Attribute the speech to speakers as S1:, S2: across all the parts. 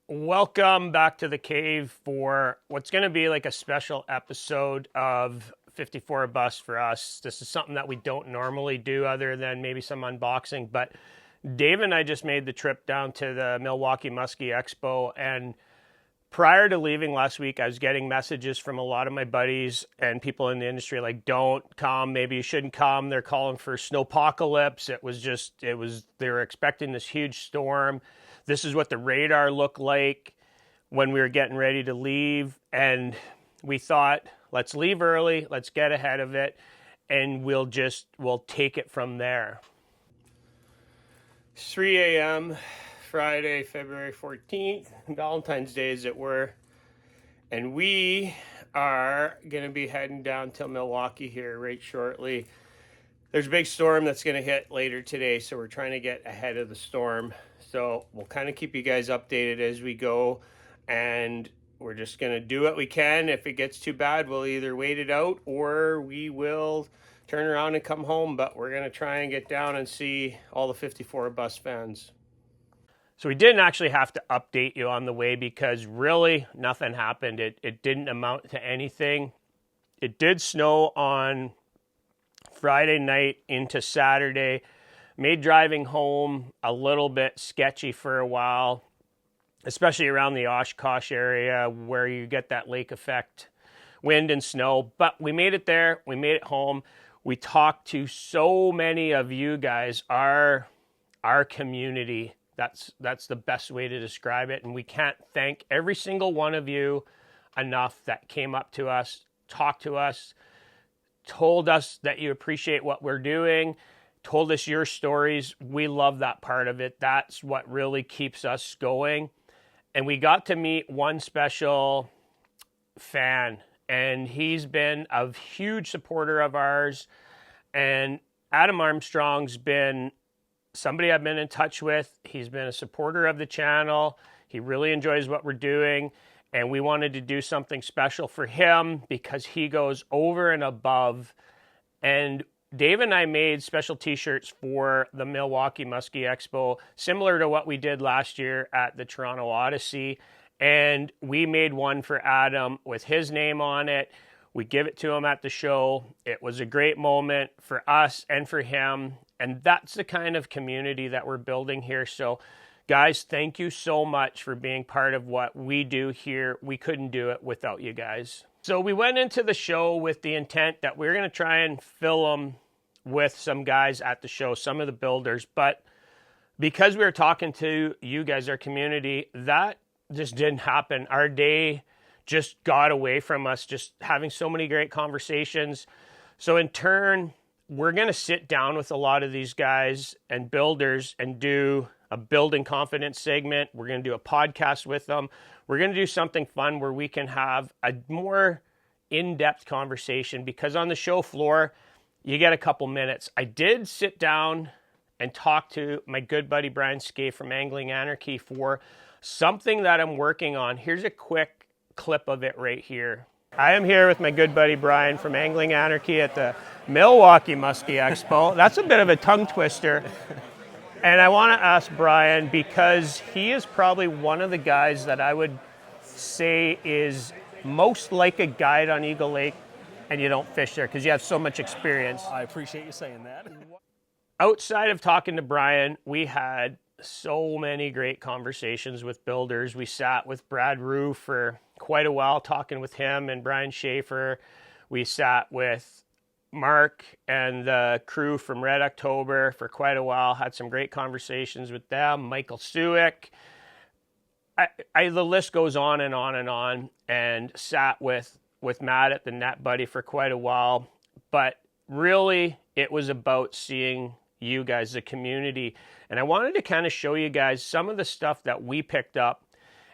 S1: Welcome back to the cave for what's going to be like a special episode of 54 Bus for us. This is something that we don't normally do other than maybe some unboxing, but Dave and I just made the trip down to the Milwaukee Musky Expo, and prior to leaving last week, I was getting messages from a lot of my buddies and people in the industry like, don't come, maybe you shouldn't come. They're calling for snowpocalypse. They were expecting this huge storm. This is what the radar looked like when we were getting ready to leave. And we thought, let's leave early, let's get ahead of it, and we'll take it from there. 3 a.m. Friday, February 14th, Valentine's Day as it were. And we are going to be heading down to Milwaukee here right shortly. There's a big storm that's going to hit later today, so we're trying to get ahead of the storm. So we'll kind of keep you guys updated as we go, and we're just going to do what we can. If it gets too bad, we'll either wait it out or we will turn around and come home, but we're going to try and get down and see all the 54 Bus fans. So we didn't actually have to update you on the way because really nothing happened. It didn't amount to anything. It did snow on Friday night into Saturday. Made driving home a little bit sketchy for a while, especially around the Oshkosh area where you get that lake effect, wind and snow. But we made it there. We made it home. We talked to so many of you guys, our community. That's the best way to describe it. And we can't thank every single one of you enough that came up to us, talked to us, told us that you appreciate what we're doing, told us your stories. We love that part of it. That's what really keeps us going. And we got to meet one special fan, and he's been a huge supporter of ours. And Adam Armstrong's been somebody I've been in touch with. He's been a supporter of the channel. He really enjoys what we're doing. And we wanted to do something special for him because he goes over and above. And Dave and I made special t-shirts for the Milwaukee Musky Expo, similar to what we did last year at the Toronto Odyssey. And we made one for Adam with his name on it. We give it to him at the show. It was a great moment for us and for him. And that's the kind of community that we're building here. So guys, thank you so much for being part of what we do here. We couldn't do it without you guys. So we went into the show with the intent that we're going to try and fill them with some guys at the show, some of the builders. But because we were talking to you guys, our community, that just didn't happen. Our day just got away from us, just having so many great conversations. So in turn, we're going to sit down with a lot of these guys and builders and do a building confidence segment. We're going to do a podcast with them. We're going to do something fun where we can have a more in-depth conversation, because on the show floor, you get a couple minutes. I did sit down and talk to my good buddy Brian Skay from Angling Anarchy for something that I'm working on. Here's a quick clip of it right here. I am here with my good buddy Brian from Angling Anarchy at the Milwaukee Musky Expo. That's a bit of a tongue twister. And I want to ask Brian, because he is probably one of the guys that I would say is most like a guide on Eagle Lake, and you don't fish there because you have so much experience.
S2: I appreciate you saying that.
S1: Outside of talking to Brian, we had so many great conversations with builders. We sat with Brad Rue for quite a while, talking with him and Brian Schaefer. We sat with Mark and the crew from Red October for quite a while, had some great conversations with them. Michael Suick. The list goes on and on and on, and sat with Matt at the Net Buddy for quite a while. But really, it was about seeing you guys, the community. And I wanted to kind of show you guys some of the stuff that we picked up.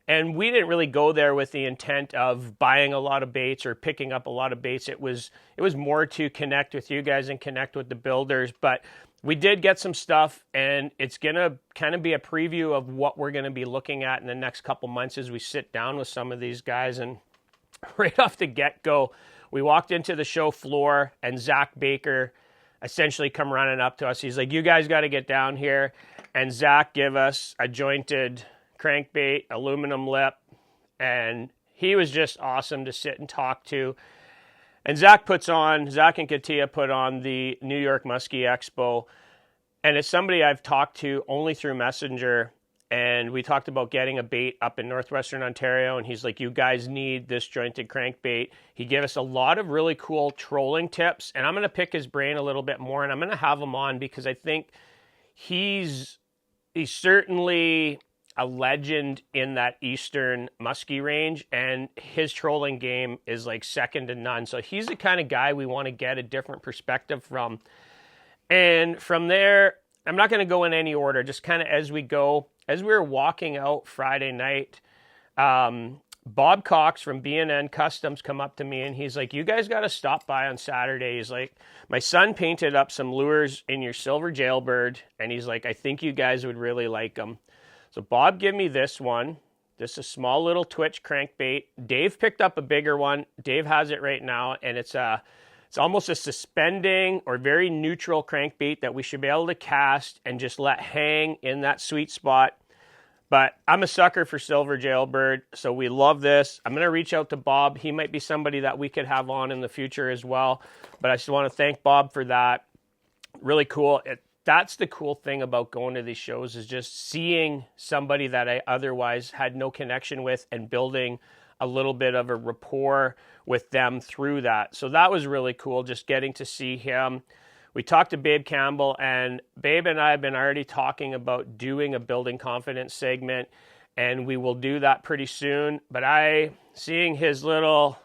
S1: And we didn't really go there with the intent of buying a lot of baits or picking up a lot of baits. It was more to connect with you guys and connect with the builders. But we did get some stuff, and it's going to kind of be a preview of what we're going to be looking at in the next couple months as we sit down with some of these guys. And right off the get-go, we walked into the show floor, and Zach Baker essentially come running up to us. He's like, you guys got to get down here. And Zach give us a jointed crankbait, aluminum lip, and he was just awesome to sit and talk to. And Zach and Katia put on the New York Musky Expo, and it's somebody I've talked to only through Messenger, and we talked about getting a bait up in northwestern Ontario, and he's like, you guys need this jointed crankbait. He gave us a lot of really cool trolling tips, and I'm going to pick his brain a little bit more, and I'm going to have him on because I think he's certainly a legend in that eastern musky range, and his trolling game is like second to none. So he's the kind of guy we want to get a different perspective from. And from there, I'm not going to go in any order, just kind of as we go. As we were walking out Friday night, Bob Cox from B&N Customs come up to me, and he's like, you guys got to stop by on Saturday. He's like, my son painted up some lures in your silver jailbird, and he's like, I think you guys would really like them. So Bob gave me this one. This is a small little Twitch crankbait. Dave picked up a bigger one. Dave has it right now, and it's almost a suspending or very neutral crankbait that we should be able to cast and just let hang in that sweet spot. But I'm a sucker for silver jailbird, so we love this. I'm going to reach out to Bob. He might be somebody that we could have on in the future as well. But I just want to thank Bob for that. Really cool. That's the cool thing about going to these shows, is just seeing somebody that I otherwise had no connection with and building a little bit of a rapport with them through that. So that was really cool, just getting to see him. We talked to Babe Campbell, and Babe and I have been already talking about doing a building confidence segment, and we will do that pretty soon. But seeing his little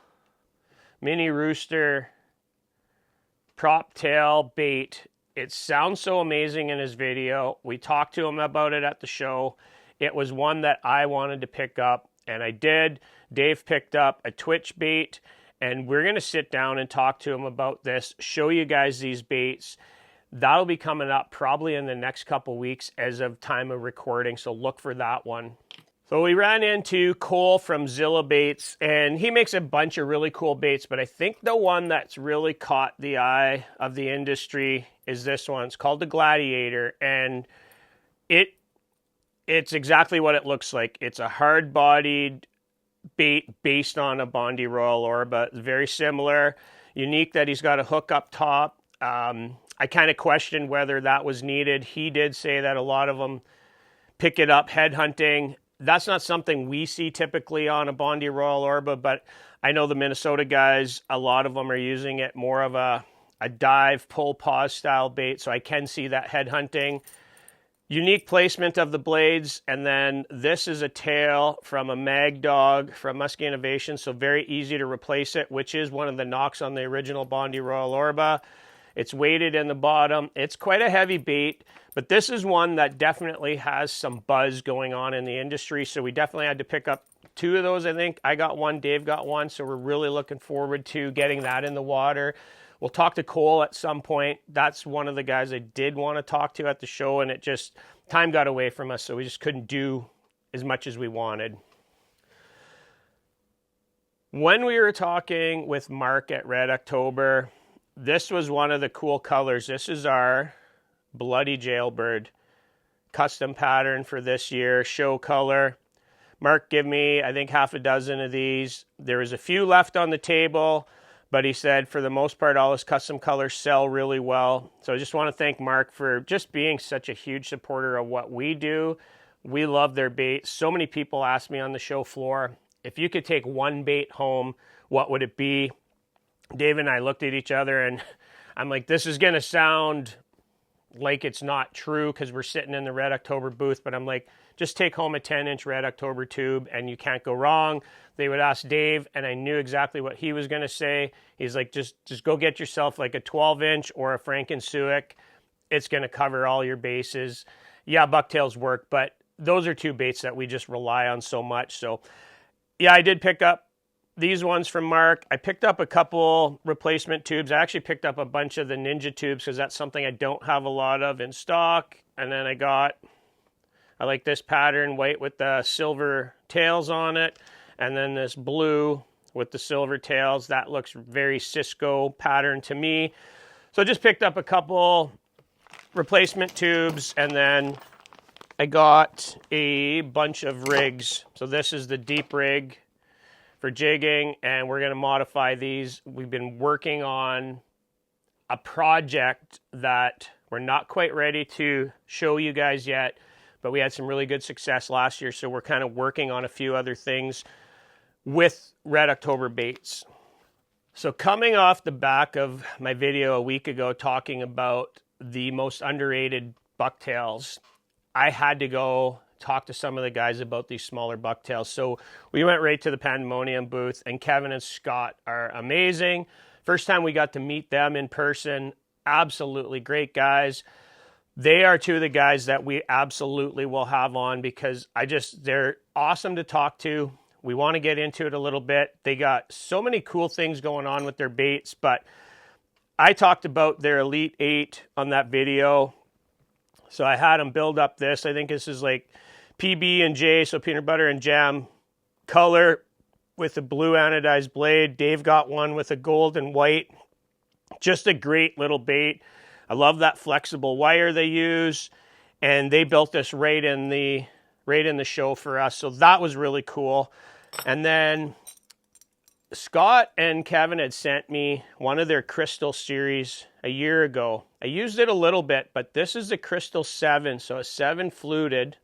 S1: mini rooster prop tail bait, it sounds so amazing in his video. We talked to him about it at the show. It was one that I wanted to pick up, and I did. Dave picked up a Twitch bait, and we're going to sit down and talk to him about this, show you guys these baits. That'll be coming up probably in the next couple weeks as of time of recording, so look for that one. So we ran into Cole from Zilla Baits, and he makes a bunch of really cool baits, but I think the one that's really caught the eye of the industry is this one. It's called the Gladiator, and it's exactly what it looks like. It's a hard-bodied bait based on a Bondi Royal Orba. Very similar. Unique that he's got a hook up top. I kind of questioned whether that was needed. He did say that a lot of them pick it up head hunting. That's not something we see typically on a Bondi Royal Orba, but I know the Minnesota guys, a lot of them are using it more of a dive, pull, pause style bait, so I can see that head hunting. Unique placement of the blades, and then this is a tail from a Mag Dog from Musky Innovations, so very easy to replace it, which is one of the knocks on the original Bondi Royal Orba. It's weighted in the bottom. It's quite a heavy bait, but this is one that definitely has some buzz going on in the industry, so we definitely had to pick up two of those, I think. I got one, Dave got one, so we're really looking forward to getting that in the water. We'll talk to Cole at some point. That's one of the guys I did want to talk to at the show, and time got away from us, so we just couldn't do as much as we wanted. When we were talking with Mark at Red October, this was one of the cool colors. This is our Bloody Jailbird custom pattern for this year, show color. Mark gave me, I think, half a dozen of these. There was a few left on the table, but he said for the most part, all his custom colors sell really well. So I just want to thank Mark for just being such a huge supporter of what we do. We love their bait. So many people ask me on the show floor, if you could take one bait home, what would it be? Dave and I looked at each other, and I'm like, this is going to sound like it's not true because we're sitting in the Red October booth, but I'm like, just take home a 10-inch Red October tube and you can't go wrong. They would ask Dave, and I knew exactly what he was going to say. He's like, just go get yourself like a 12-inch or a Franken Suick. It's going to cover all your bases. Yeah, bucktails work, but those are two baits that we just rely on so much. So yeah, I did pick up these ones from Mark. I picked up a couple replacement tubes. I actually picked up a bunch of the Ninja tubes because that's something I don't have a lot of in stock. And then I like this pattern, white with the silver tails on it. And then this blue with the silver tails. That looks very Cisco pattern to me. So I just picked up a couple replacement tubes, and then I got a bunch of rigs. So this is the deep rig for jigging, and we're going to modify these. We've been working on a project that we're not quite ready to show you guys yet, but we had some really good success last year, so we're kind of working on a few other things with Red October baits. So coming off the back of my video a week ago talking about the most underrated bucktails, I had to go talk to some of the guys about these smaller bucktails. So we went right to the Pandemonium booth, and Kevin and Scott are amazing. First time we got to meet them in person, absolutely great guys. They are two of the guys that we absolutely will have on because they're awesome to talk to. We want to get into it a little bit. They got so many cool things going on with their baits, but I talked about their Elite 8 on that video. So I had them build up this. I think this is like PB&J, so peanut butter and jam color with a blue anodized blade. Dave got one with a gold and white. Just a great little bait. I love that flexible wire they use, and they built this right in the show for us. So that was really cool. And then Scott and Kevin had sent me one of their Crystal series a year ago. I used it a little bit, but this is the Crystal 7, so a 7 fluted.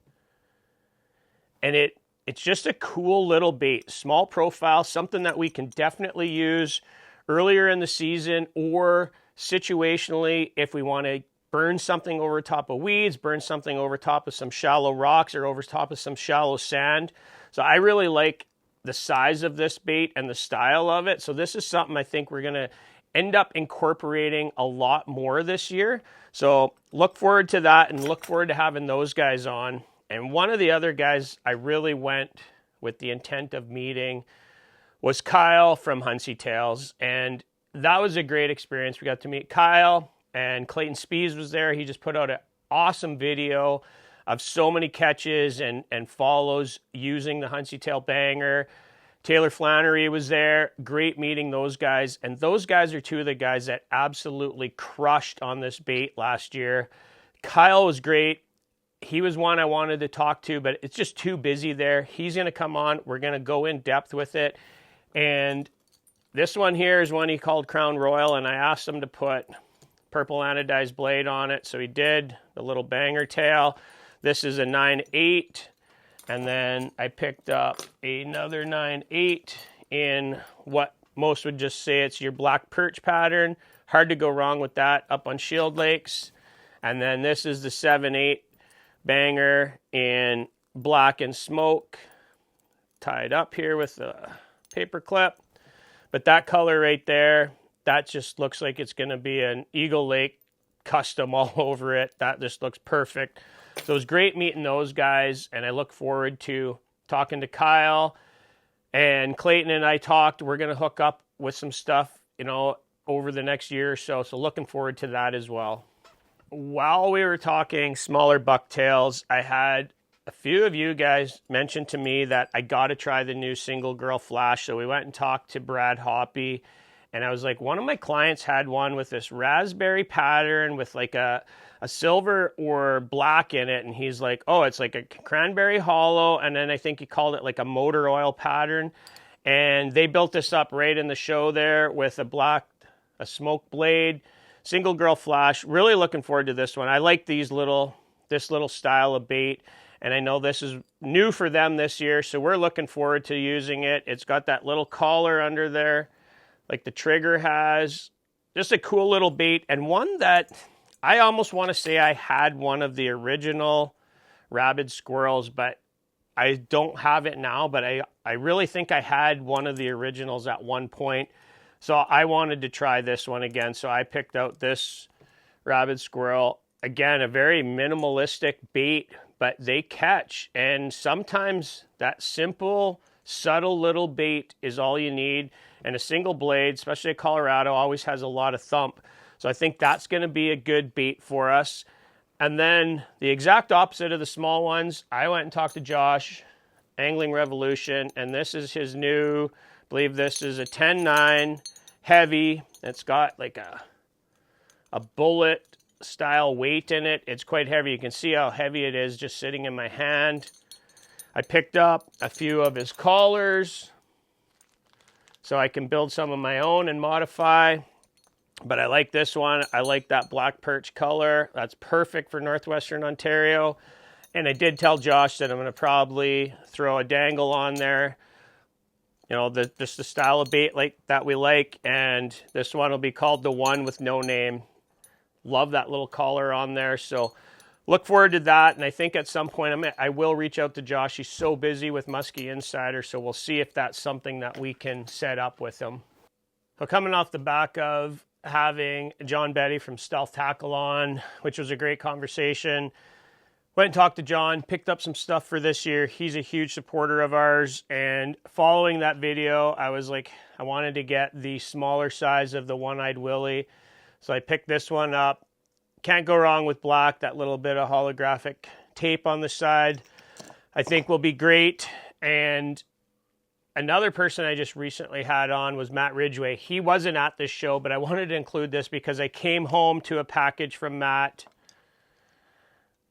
S1: And it's just a cool little bait, small profile, something that we can definitely use earlier in the season or situationally if we want to burn something over top of weeds, burn something over top of some shallow rocks or over top of some shallow sand. So I really like the size of this bait and the style of it. So this is something I think we're going to end up incorporating a lot more this year. So look forward to that and look forward to having those guys on. And one of the other guys I really went with the intent of meeting was Kyle from Huny Tales. And that was a great experience. We got to meet Kyle, and Clayton Spees was there. He just put out an awesome video of so many catches and follows using the Huny Tail Banger. Taylor Flannery was there. Great meeting those guys. And those guys are two of the guys that absolutely crushed on this bait last year. Kyle was great. He was one I wanted to talk to, but it's just too busy there. He's going to come on. We're going to go in depth with it. And this one here is one he called Crown Royal, and I asked him to put purple anodized blade on it. So he did, the little banger tail. This is a 9/8. And then I picked up another 9/8 in what most would just say it's your black perch pattern. Hard to go wrong with that up on Shield Lakes. And then this is the 7/8 banger in black and smoke, tied up here with a paper clip. But that color right there, that just looks like it's going to be an Eagle Lake custom all over it. That just looks perfect. So it was great meeting those guys, and I look forward to talking to Kyle. And Clayton and I talked. We're going to hook up with some stuff, over the next year or so. So looking forward to that as well. While we were talking smaller bucktails, I had a few of you guys mention to me that I got to try the new Single Girl Flash. So we went and talked to Brad Hoppy, and I was like, one of my clients had one with this raspberry pattern with like a silver or black in it. And he's like, oh, it's like a cranberry hollow. And then I think he called it like a motor oil pattern. And they built this up right in the show there with a smoke blade, Single Girl Flash. Really looking forward to this one. I like this little style of bait. And I know this is new for them this year. So we're looking forward to using it. It's got that little collar under there, like the trigger has. Just a cool little bait, and one that I almost want to say I had one of the original rabid squirrels, but I don't have it now. But I really think I had one of the originals at one point. So I wanted to try this one again. So I picked out this rabid squirrel. Again, a very minimalistic bait, but they catch. And sometimes that simple, subtle little bait is all you need. And a single blade, especially in Colorado, always has a lot of thump. So I think that's going to be a good bait for us. And then the exact opposite of the small ones, I went and talked to Josh, Angling Revolution, and this is his new, I believe this is a 10-9 heavy. It's got like a bullet style weight in it. It's quite heavy. You can see how heavy it is just sitting in my hand. I picked up a few of his collars so I can build some of my own and modify. But I like this one. I like that black perch color. That's perfect for Northwestern Ontario. And I did tell Josh that I'm going to probably throw a dangle on there. You know, just the style of bait like that we like. And this one will be called the One with No Name. Love that little collar on there. So look forward to that. And I think at some point I will reach out to Josh. He's so busy with Musky Insider. So we'll see if that's something that we can set up with him. So coming off the back of having John Betty from Stealth Tackle on, which was a great conversation. Went and talked to John, picked up some stuff for this year. He's a huge supporter of ours. And following that video, I was like, I wanted to get the smaller size of the One-Eyed Willie. So I picked this one up. Can't go wrong with black, that little bit of holographic tape on the side. I think will be great. And another person I just recently had on was Matt Ridgway. He wasn't at this show, but I wanted to include this because I came home to a package from Matt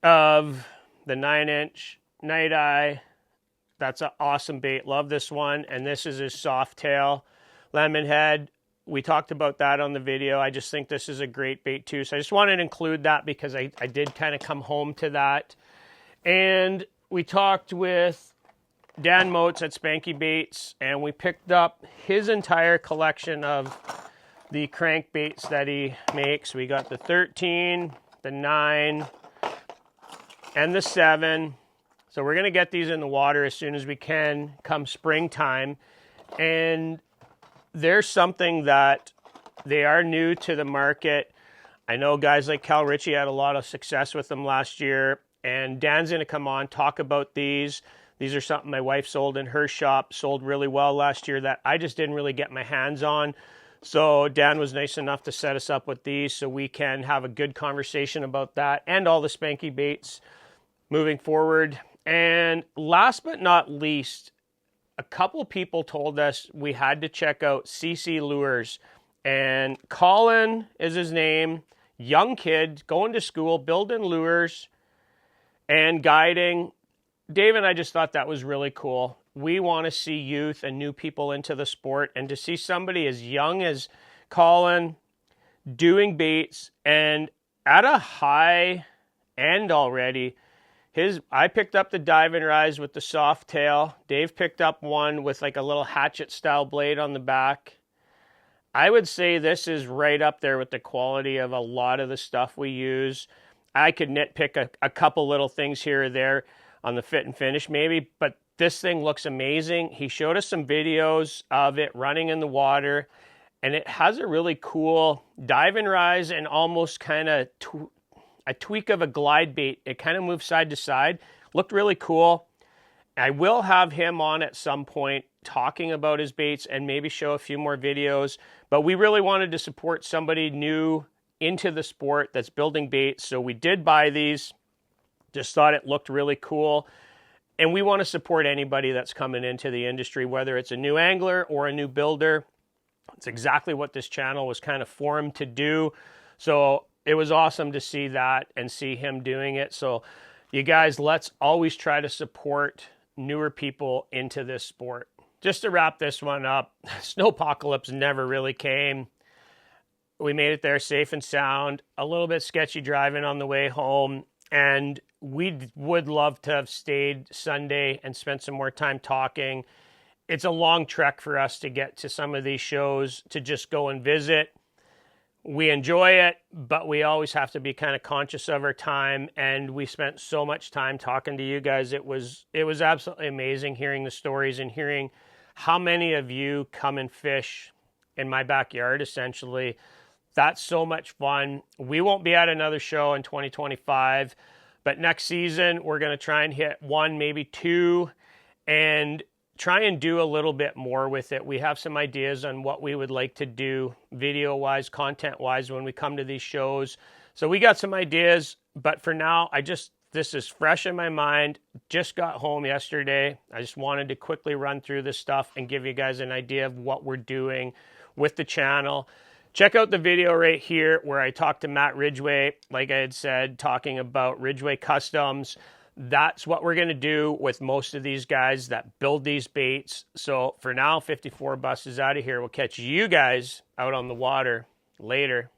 S1: of the 9-inch Night Eye. That's an awesome bait. Love this one. And this is his soft tail Lemonhead. We talked about that on the video. I just think this is a great bait too. So I just wanted to include that because I did kind of come home to that. And we talked with Dan Moats at Spanky Baits, and we picked up his entire collection of the crankbaits that he makes. We got the 13, the 9, and the 7. So we're going to get these in the water as soon as we can come springtime. And there's something that they are new to the market. I know guys like Cal Ritchie had a lot of success with them last year, and Dan's going to come on, talk about these. These are something my wife sold in her shop, sold really well last year that I just didn't really get my hands on. So Dan was nice enough to set us up with these so we can have a good conversation about that and all the Spanky baits moving forward. And last but not least, a couple people told us we had to check out CC Lures. And Colin is his name, young kid, going to school, building lures and guiding. Dave and I just thought that was really cool. We want to see youth and new people into the sport, and to see somebody as young as Colin doing baits and at a high end already. I picked up the Dive and Rise with the soft tail. Dave picked up one with like a little hatchet style blade on the back. I would say this is right up there with the quality of a lot of the stuff we use. I could nitpick a couple little things here or there on the fit and finish maybe, but this thing looks amazing. He showed us some videos of it running in the water, and it has a really cool dive and rise and almost kind of a tweak of a glide bait. It kind of moves side to side. Looked really cool. I will have him on at some point talking about his baits and maybe show a few more videos, but we really wanted to support somebody new into the sport that's building baits, so we did buy these. Just thought it looked really cool. And we want to support anybody that's coming into the industry, whether it's a new angler or a new builder. It's exactly what this channel was kind of formed to do. So it was awesome to see that and see him doing it. So you guys, let's always try to support newer people into this sport. Just to wrap this one up, Snowpocalypse never really came. We made it there safe and sound, a little bit sketchy driving on the way home. And we would love to have stayed Sunday and spent some more time talking. It's a long trek for us to get to some of these shows to just go and visit. We enjoy it, but we always have to be kind of conscious of our time. And we spent so much time talking to you guys. It was absolutely amazing hearing the stories and hearing how many of you come and fish in my backyard, essentially. That's so much fun. We won't be at another show in 2025, but next season we're going to try and hit 1, maybe 2, and try and do a little bit more with it. We have some ideas on what we would like to do video-wise, content-wise when we come to these shows. So we got some ideas, but for now, this is fresh in my mind. Just got home yesterday. I just wanted to quickly run through this stuff and give you guys an idea of what we're doing with the channel. check out the video right here where I talked to Matt Ridgway, like I had said, talking about Ridgway Customs. That's what we're going to do with most of these guys that build these baits. So for now, 54 Bus is out of here. We'll catch you guys out on the water later.